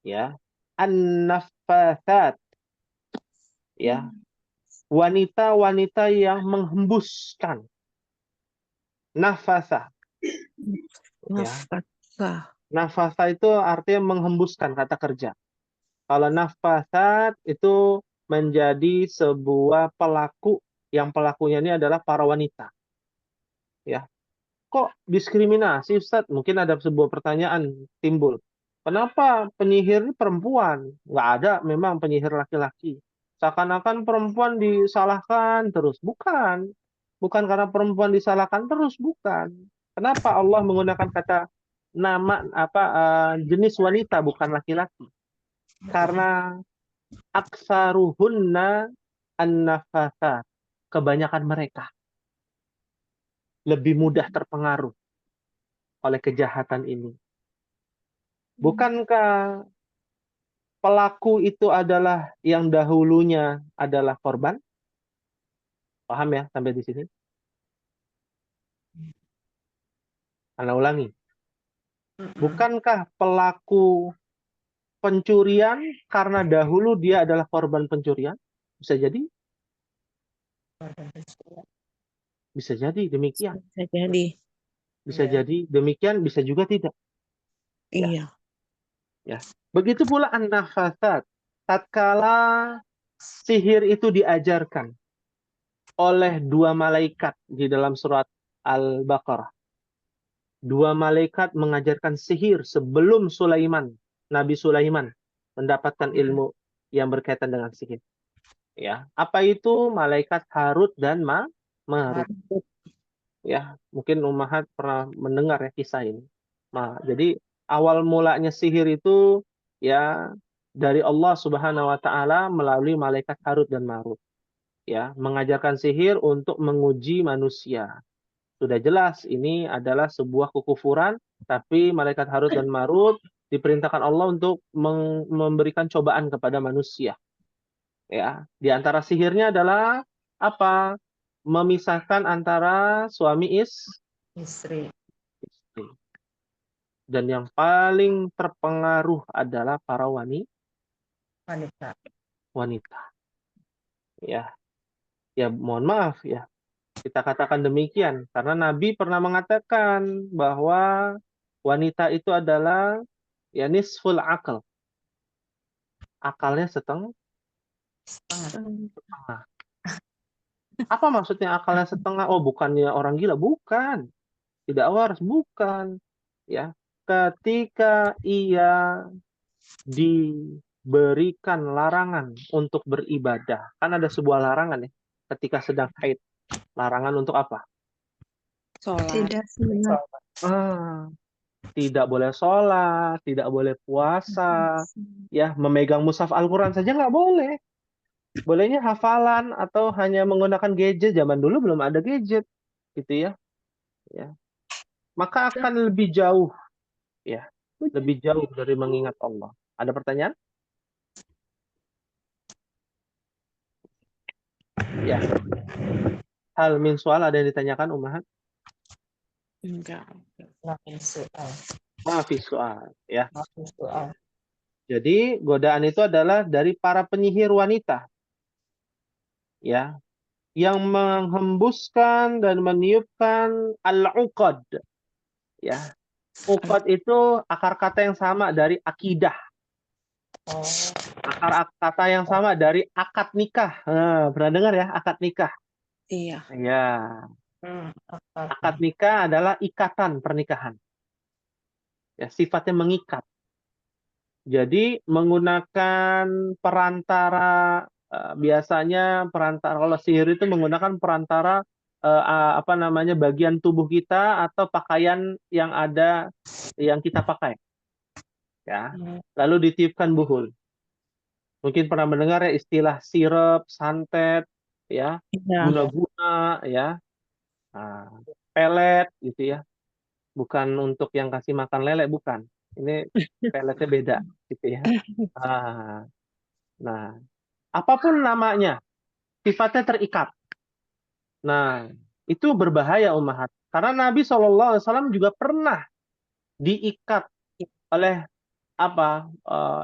ya an-naffatsat Ya, wanita-wanita yang menghembuskan. Nafasa. Ya,
Nafasa.
nafasa itu artinya menghembuskan kata kerja. Kalau nafasat itu menjadi sebuah pelaku, yang pelakunya ini adalah para wanita. Ya, kok diskriminasi, Ustaz? Mungkin ada sebuah pertanyaan timbul. Kenapa penyihir perempuan? Nggak ada memang penyihir laki-laki. Seakan-akan perempuan disalahkan terus. Bukan. Bukan karena perempuan disalahkan terus, bukan. Kenapa Allah menggunakan kata nama jenis wanita bukan laki-laki? Karena aksaruhunna an-nafasat. Kebanyakan mereka lebih mudah terpengaruh oleh kejahatan ini. Bukankah pelaku itu adalah yang dahulunya adalah korban? Paham ya sampai di sini? Ana ulangi. Bukankah pelaku pencurian karena dahulu dia adalah korban pencurian? Bisa jadi? Bisa jadi demikian.
Bisa jadi.
Bisa
Iya.
jadi demikian, bisa juga tidak. Ya.
Iya.
Ya. Begitu pula an-nafasat. Tatkala sihir itu diajarkan oleh dua malaikat di dalam surat Al-Baqarah. Dua malaikat mengajarkan sihir sebelum Nabi Sulaiman mendapatkan ilmu yang berkaitan dengan sihir. Ya, apa itu malaikat Harut dan Marut? Ya, mungkin Ummahat pernah mendengar ya kisah ini. Nah, jadi awal mulanya sihir itu ya dari Allah Subhanahu wa taala melalui malaikat Harut dan Marut. Ya, mengajarkan sihir untuk menguji manusia. Sudah jelas ini adalah sebuah kekufuran, tapi malaikat Harut dan Marut diperintahkan Allah untuk memberikan cobaan kepada manusia. Ya, di antara sihirnya adalah apa? Memisahkan antara suami
Istri.
istri. Dan yang paling terpengaruh adalah para
Wanita.
wanita. Ya, ya mohon maaf ya. Kita katakan demikian karena Nabi pernah mengatakan bahwa wanita itu adalah ya nisful akal. Akalnya setengah. Apa maksudnya akalnya setengah? Oh, bukannya orang gila, bukan. Tidak waras, bukan. Ya, ketika ia diberikan larangan untuk beribadah, kan ada sebuah larangan ya, ketika sedang haid. Larangan untuk apa?
Sholat.
Tidak sunat.
Tidak boleh sholat, tidak boleh puasa, ya memegang mushaf Al-Quran saja nggak boleh. Bolehnya hafalan atau hanya menggunakan gadget. Zaman dulu belum ada gadget, gitu ya. Ya. Maka akan lebih jauh, ya, lebih jauh dari mengingat Allah. Ada pertanyaan? Ya. Hal min soal ada yang ditanyakan, Ummahat?
Enggak.
Maafin soal.
Maafis soal, ya.
Maafin soal.
Jadi godaan itu adalah dari para penyihir wanita, ya, yang menghembuskan dan meniupkan al-uqad, ya. Uqad itu akar kata yang sama dari akidah,
Oh.
akar kata yang sama dari akad nikah. Pernah dengar ya akad nikah?
Iya.
Ya, akad nikah adalah ikatan pernikahan. Ya, sifatnya mengikat. Jadi menggunakan perantara, biasanya perantara, kalau sihir itu menggunakan perantara bagian tubuh kita atau pakaian yang ada yang kita pakai, ya. Lalu ditiupkan buhul. Mungkin pernah mendengar ya istilah sirup, santet, ya,
Iya.
guna-guna, ya, pelet gitu ya. Bukan untuk yang kasih makan lele, bukan. Ini peletnya beda gitu ya. Nah, apapun namanya, sifatnya terikat. Nah, itu berbahaya Ummahat. Karena Nabi SAW juga pernah diikat oleh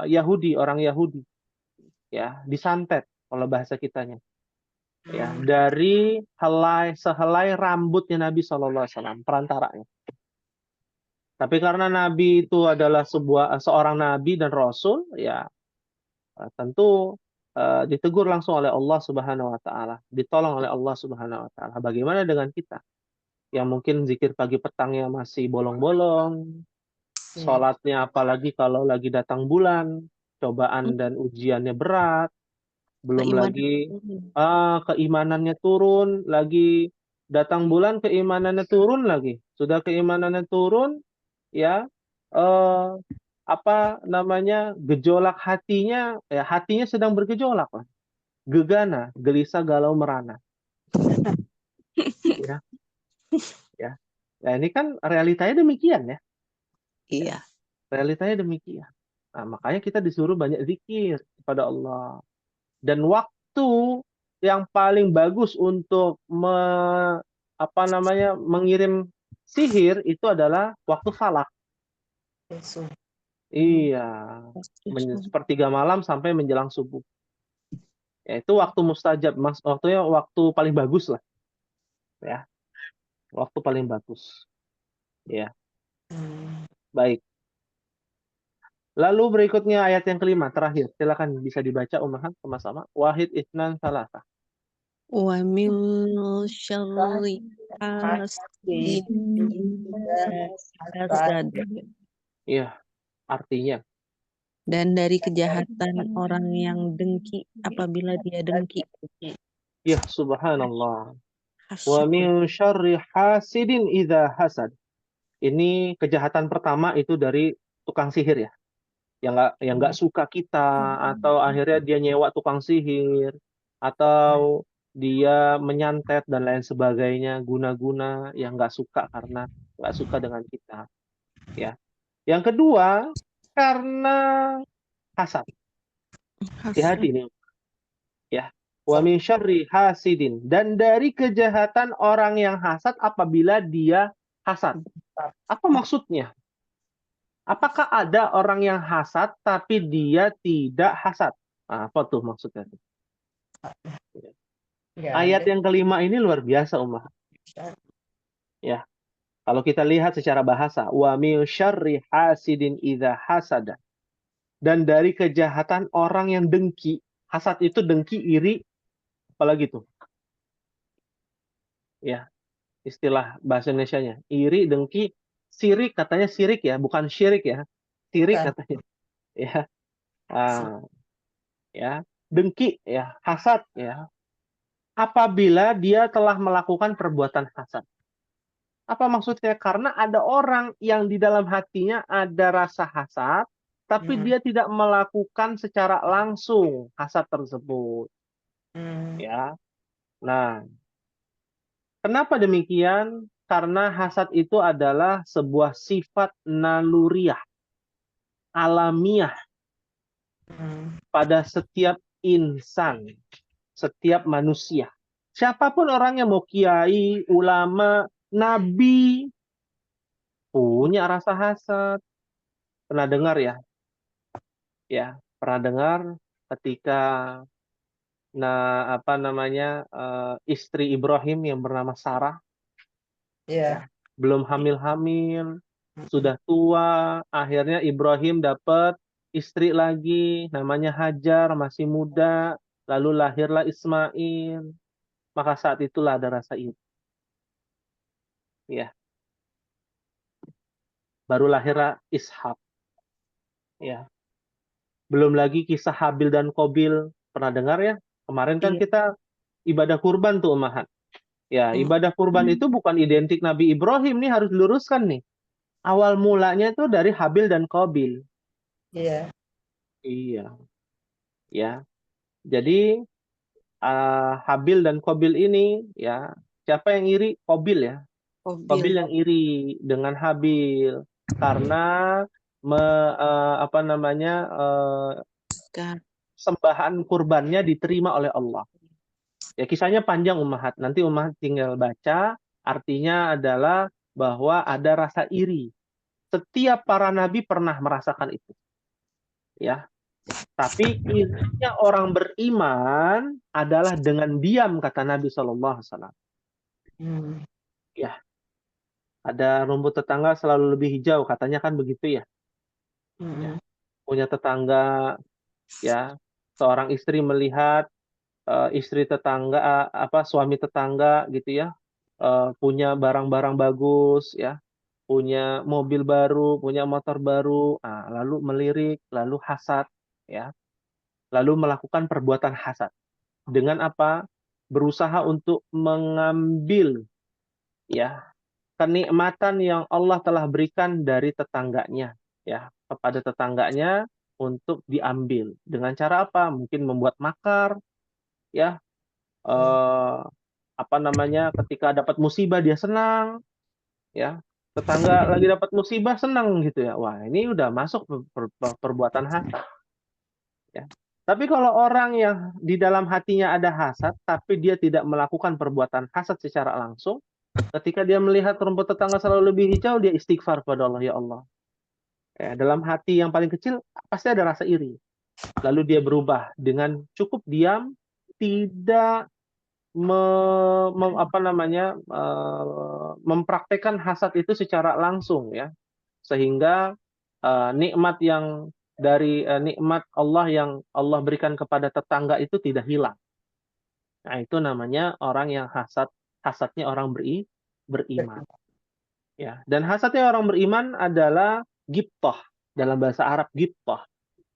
Yahudi, orang Yahudi, ya, disantet kalau bahasa kitanya. Ya, dari sehelai rambutnya Nabi SAW, perantaranya. Tapi karena Nabi itu adalah seorang Nabi dan Rasul, ya tentu ditegur langsung oleh Allah Subhanahu Wa Taala, ditolong oleh Allah Subhanahu Wa Taala. Bagaimana dengan kita yang mungkin zikir pagi petangnya masih bolong-bolong, sholatnya apalagi kalau lagi datang bulan, cobaan dan ujiannya berat, belum
Keimanan
lagi
turun.
keimanannya turun, lagi datang bulan keimanannya turun lagi. Sudah keimanannya turun, ya apa namanya, gejolak hatinya, ya hatinya sedang bergejolak lah. Gegana, gelisah, galau, merana. Ya, ya. Nah, ini kan realitanya demikian ya.
Iya.
Realitanya demikian. Nah, makanya kita disuruh banyak zikir kepada Allah. Dan waktu yang paling bagus untuk mengirim sihir itu adalah waktu falak.
Yesus.
Iya, sepertiga malam sampai menjelang subuh. Ya, itu waktu mustajab, waktunya waktu paling bagus lah. Ya, waktu paling bagus. Ya, baik. Lalu berikutnya ayat yang kelima, terakhir. Silakan bisa dibaca Ummahat sama-sama. Wahid Isnan Salasa.
Wa min syarri hasidin hasad.
Iya, artinya.
Dan dari kejahatan orang yang dengki apabila dia dengki.
Ya, subhanallah. Wa
Hasyuk.
min syarri hasidin idza hasad. Ini kejahatan pertama itu dari tukang sihir ya. Yang nggak suka kita, atau akhirnya dia nyewa tukang sihir, atau dia menyantet dan lain sebagainya, guna-guna yang nggak suka karena nggak suka dengan kita. Ya. Yang kedua, karena hasad. Hati-hati nih. Ya. Wa min syarri hasidin. Dan dari kejahatan orang yang hasad apabila dia hasad. Apa maksudnya? Apakah ada orang yang hasad tapi dia tidak hasad? Nah, apa tuh maksudnya? Ayat yang kelima ini luar biasa, Ummah. Ya. Kalau kita lihat secara bahasa, wa min syarri hasidin idza hasada. Dan dari kejahatan orang yang dengki. Hasad itu dengki, iri, apalagi tuh? Ya, istilah bahasa Indonesianya. Iri, dengki, sirik, katanya sirik ya, bukan syirik ya. Sirik katanya. Ya. Ya, dengki ya, hasad ya. Apabila dia telah melakukan perbuatan hasad. Apa maksudnya? Karena ada orang yang di dalam hatinya ada rasa hasad, tapi dia tidak melakukan secara langsung hasad tersebut. Ya. Nah, kenapa demikian? Karena hasad itu adalah sebuah sifat naluriah, alamiah pada setiap insan, setiap manusia. Siapapun orangnya, mau kiai, ulama, nabi, punya rasa hasad. Pernah dengar ya? Ya, pernah dengar ketika istri Ibrahim yang bernama Sarah, belum hamil-hamil, sudah tua, akhirnya Ibrahim dapat istri lagi, namanya Hajar, masih muda, lalu lahirlah Ismail. Maka saat itulah ada rasa iri. Ya. Baru lahirlah Ishak. Ya. Belum lagi kisah Habil dan Qabil. Pernah dengar ya? Kemarin kan kita ibadah kurban tuh, Ummahat. Ya, ibadah kurban itu bukan identik Nabi Ibrahim, nih harus diluruskan nih. Awal mulanya itu dari Habil dan Qabil.
Iya.
Iya. Ya. Jadi Habil dan Qabil ini ya, siapa yang iri? Qabil ya. Qabil yang iri dengan Habil karena sembahan kurbannya diterima oleh Allah. Ya, kisahnya panjang, Ummahat. Nanti Ummahat tinggal baca. Artinya adalah bahwa ada rasa iri. Setiap para nabi pernah merasakan itu. Ya. Tapi irinya orang beriman adalah dengan diam, kata Nabi SAW.
Hmm.
Ya, ada rumput tetangga selalu lebih hijau, katanya kan begitu ya. Ya,
Hmm.
punya tetangga, ya, seorang istri melihat istri tetangga, suami tetangga gitu ya, punya barang-barang bagus ya, punya mobil baru, punya motor baru, lalu melirik, lalu hasad ya, lalu melakukan perbuatan hasad. Dengan apa? Berusaha untuk mengambil ya kenikmatan yang Allah telah berikan dari tetangganya ya kepada tetangganya untuk diambil. Dengan cara apa? Mungkin membuat makar ya, eh, apa namanya, ketika dapat musibah dia senang ya, tetangga lagi dapat musibah senang gitu ya, wah ini udah masuk perbuatan hasad ya. Tapi kalau orang yang di dalam hatinya ada hasad tapi dia tidak melakukan perbuatan hasad secara langsung, ketika dia melihat rumput tetangga selalu lebih hijau, dia istighfar pada Allah, ya Allah ya, dalam hati yang paling kecil pasti ada rasa iri, lalu dia berubah dengan cukup diam, tidak apa namanya, mempraktekkan hasad itu secara langsung ya, sehingga nikmat yang nikmat Allah yang Allah berikan kepada tetangga itu tidak hilang. Nah, itu namanya orang yang hasadnya orang beriman ya. Dan hasadnya orang beriman adalah ghibthah, dalam bahasa Arab ghibthah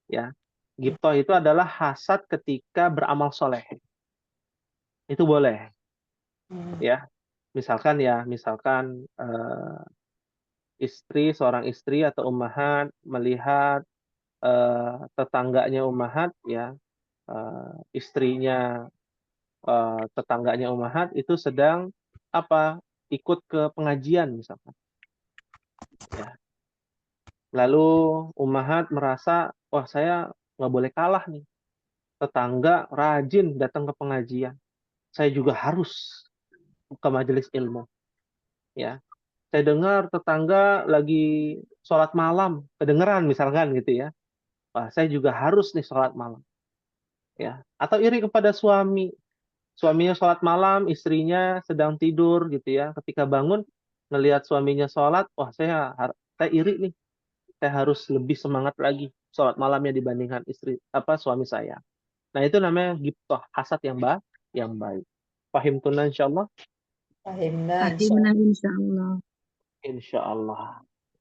ya. Ghibthah itu adalah hasad ketika beramal soleh. Itu boleh
Hmm.
ya. Misalkan seorang istri atau ummahat melihat tetangganya ummahat ya, istrinya tetangganya ummahat itu sedang apa, ikut ke pengajian misalkan ya. Lalu ummahat merasa, wah saya nggak boleh kalah nih, tetangga rajin datang ke pengajian, saya juga harus ke majelis ilmu ya. Saya dengar tetangga lagi sholat malam, kedengeran misalkan gitu ya. Wah, saya juga harus nih sholat malam. Ya. Atau iri kepada suami. Suaminya sholat malam, istrinya sedang tidur gitu ya. Ketika bangun, ngelihat suaminya sholat, wah saya iri nih. Saya harus lebih semangat lagi sholat malamnya dibandingkan suami saya. Nah, itu namanya ghibthah, hasad yang baik. Pahim tunan insyaallah?
Fahimna
Fahimna insyaallah.
Insyaallah.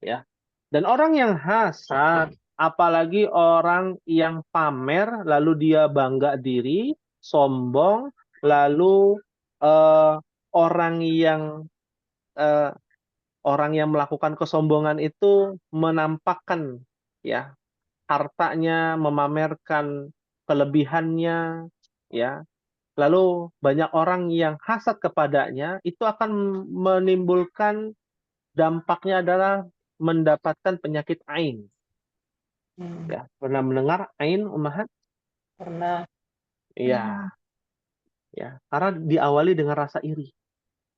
Ya. Dan orang yang hasad, apalagi orang yang pamer, lalu dia bangga diri, sombong, lalu eh, orang yang eh, orang yang melakukan kesombongan itu menampakkan ya hartanya, memamerkan kelebihannya, ya. Lalu banyak orang yang hasad kepadanya, itu akan menimbulkan dampaknya adalah mendapatkan penyakit ain.
Hmm.
Ya, pernah mendengar ain ummahat?
Pernah.
Iya, ya. Karena diawali dengan rasa iri.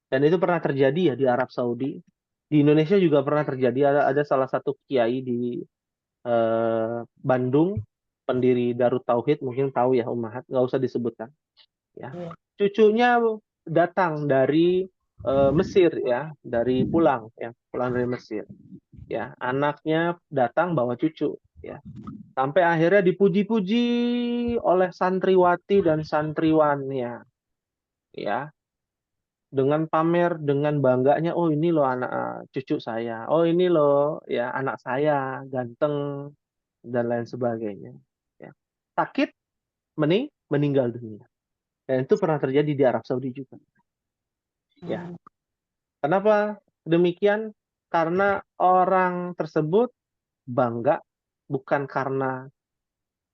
Dan itu pernah terjadi ya di Arab Saudi. Di Indonesia juga pernah terjadi. Ada salah satu kiai di Bandung, pendiri Darut Tauhid, mungkin tahu ya ummahat, nggak usah disebutkan. Ya,
Iya.
cucunya datang dari Mesir ya, pulang dari Mesir. Ya, anaknya datang bawa cucu. Ya, sampai akhirnya dipuji-puji oleh santriwati dan santriwannya, ya, dengan pamer, dengan bangganya, oh ini loh anak cucu saya, oh ini loh ya anak saya, ganteng dan lain sebagainya. Ya. Sakit, meninggal dunia. Dan itu pernah terjadi di Arab Saudi juga. Ya,
Hmm.
kenapa demikian? Karena orang tersebut bangga bukan karena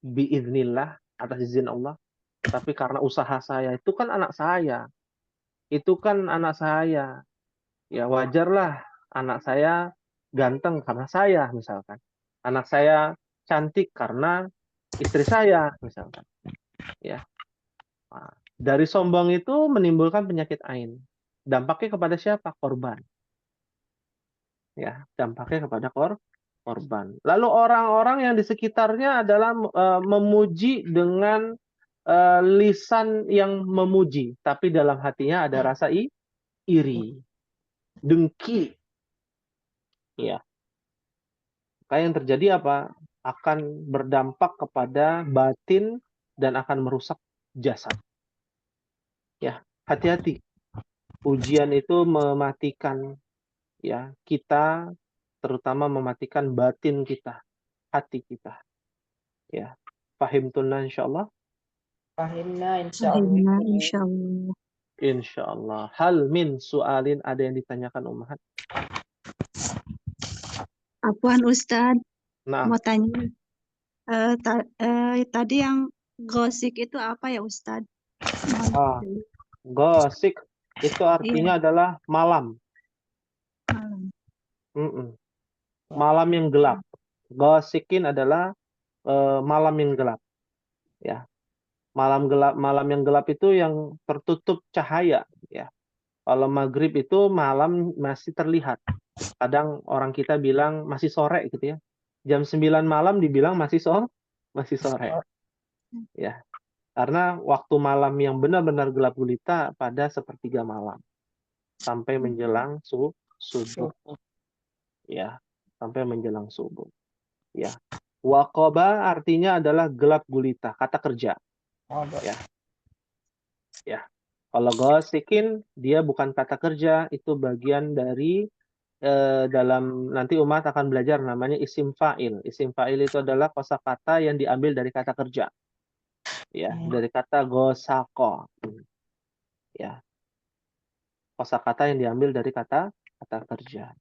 biiznillah, atas izin Allah, tapi karena usaha saya. Itu kan anak saya. Itu kan anak saya. Ya wajarlah anak saya ganteng karena saya misalkan. Anak saya cantik karena istri saya misalkan. Ya. Nah, dari sombong itu menimbulkan penyakit ain. Dampaknya kepada siapa? Korban. Ya, dampaknya kepada korban. Lalu orang-orang yang di sekitarnya adalah memuji dengan lisan yang memuji, tapi dalam hatinya ada rasa iri, dengki. Ya, kayak yang terjadi apa? Akan berdampak kepada batin dan akan merusak jasad. Ya, hati-hati. Ujian itu mematikan ya kita, terutama mematikan batin kita, hati kita. Ya, pahim tunna insyaallah.
Fahimna
Fahimna
insyaallah.
insyaallah.
Insyaallah. Hal min su'alin, ada yang ditanyakan Ummahat?
Apaan Ustadz?
Nah,
Mau tanya. Tadi yang gosik itu apa ya Ustadz?
ah, gosik itu
Iya,
artinya adalah malam.
malam.
Mm-mm. Malam yang gelap. Gosikin adalah malam yang gelap. Ya, malam gelap, malam yang gelap itu yang tertutup cahaya. Ya, kalau maghrib itu malam masih terlihat. Kadang orang kita bilang masih sore gitu ya. Jam 9 malam dibilang masih sore. Ya, karena waktu malam yang benar-benar gelap gulita pada sepertiga malam sampai menjelang subuh. Ya, sampai menjelang subuh. Ya. Waqaba artinya adalah gelap gulita, kata kerja. Ya. Ya. Kalau gosikin dia bukan kata kerja, itu bagian dari dalam nanti umat akan belajar namanya isim fa'il. Isim fa'il itu adalah kosakata yang diambil dari kata kerja. Ya, dari kata gosako. Ya. Kosakata yang diambil dari kata kerja.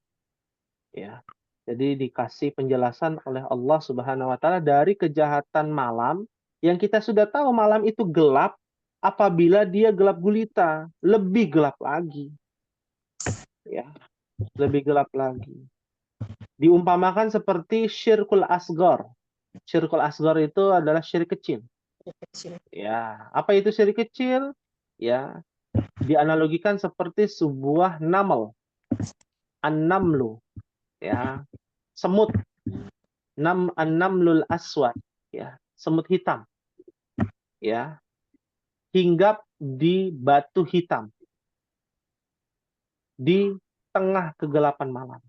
Ya. Jadi dikasih penjelasan oleh Allah Subhanahu wa taala dari kejahatan malam yang kita sudah tahu malam itu gelap, apabila dia gelap gulita, lebih gelap lagi. Ya, lebih gelap lagi. Diumpamakan seperti syirkul asgor. Syirkul asgor itu adalah syirik kecil. Ya, apa itu syirik kecil? Ya, dianalogikan seperti sebuah namel. An-namlu, ya, semut. An-namlul aswad, ya, semut hitam. Ya, hinggap di batu hitam di tengah kegelapan malam.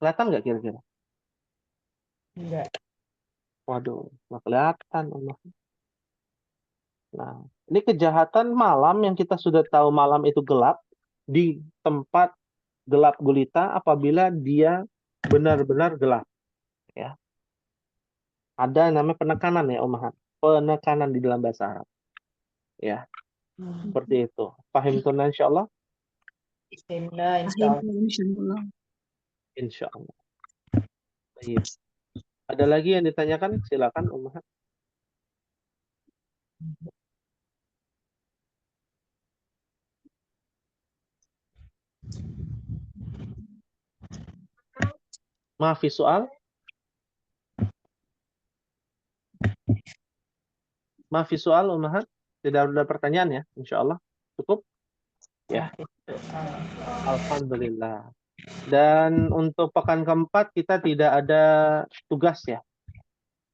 Kelihatan nggak kira-kira?
Enggak.
Waduh, nggak kelihatan. Nah, ini kejahatan malam yang kita sudah tahu malam itu gelap di tempat gelap gulita apabila dia benar-benar gelap. Ya, ada namanya penekanan ya, Ummahat. Penekanan di dalam bahasa Arab. Ya, seperti itu. Pahim tunna insyaallah?
Fahimna
Fahimna
insyaallah.
insyaallah.
Insyaallah. Baik. Ada lagi yang ditanyakan? Silakan Ummahat. Maafi soal? Maafi soal Ummahat? Tidak ada pertanyaan ya, insyaallah. Cukup? Ya. Alhamdulillah. Dan untuk pekan keempat kita tidak ada tugas ya.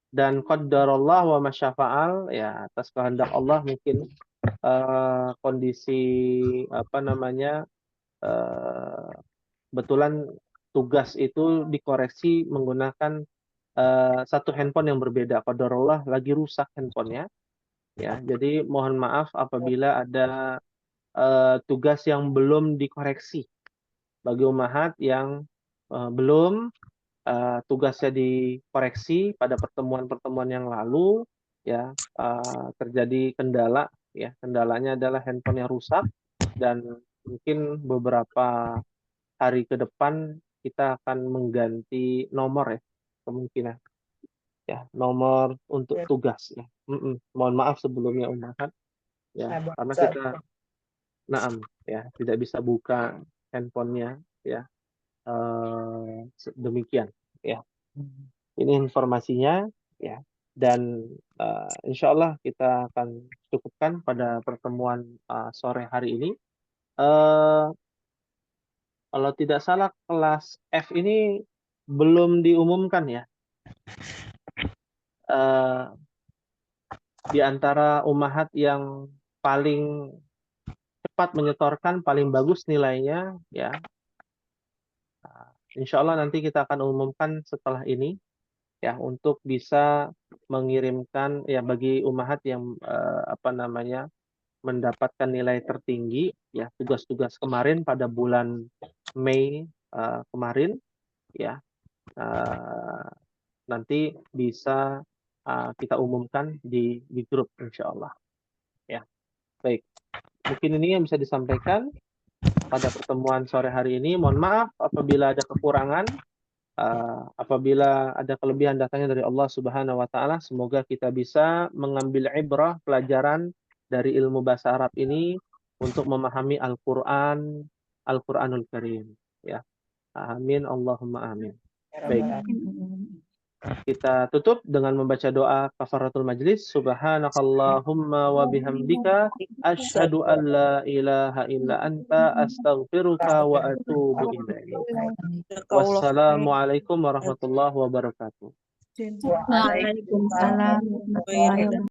Dan qaddarallah wa masyafa'al, ya atas kehendak Allah mungkin kondisi apa namanya betulan tugas itu dikoreksi menggunakan satu handphone yang berbeda. Qaddarallah lagi rusak handphonenya. Ya, jadi mohon maaf apabila ada tugas yang belum dikoreksi bagi ummahat yang belum tugasnya dikoreksi pada pertemuan-pertemuan yang lalu, ya terjadi kendala, ya kendalanya adalah handphone yang rusak dan mungkin beberapa hari ke depan kita akan mengganti nomor ya, kemungkinan ya nomor untuk tugas ya. Mohon maaf sebelumnya ummahat ya, karena kita ya tidak bisa buka handphonenya ya. Demikian ya. Ini informasinya ya. Dan insya Allah kita akan cukupkan pada pertemuan sore hari ini. Kalau tidak salah kelas F ini belum diumumkan ya. Di antara ummahat yang paling cepat menyetorkan, paling bagus nilainya, ya. Insya Allah nanti kita akan umumkan setelah ini, ya, untuk bisa mengirimkan, ya, bagi ummahat yang mendapatkan nilai tertinggi, ya, tugas-tugas kemarin pada bulan Mei kemarin, ya, nanti bisa kita umumkan di grup insya Allah, ya. Baik, mungkin ini yang bisa disampaikan pada pertemuan sore hari ini. Mohon maaf apabila ada kekurangan, apabila ada kelebihan datangnya dari Allah Subhanahu wa taala. Semoga kita bisa mengambil ibrah, pelajaran dari ilmu bahasa Arab ini untuk memahami Al-Qur'an, Al-Qur'anul Karim, ya. Amin, Allahumma amin. Baik, kita tutup dengan membaca doa kafaratul majlis. Subhanakallahumma wa bihamdika asyhadu an la ilaha illa anta astaghfiruka wa atubu ilaik. Wassalamualaikum warahmatullahi wabarakatuh.
Waalaikumsalam warahmatullahi wabarakatuh.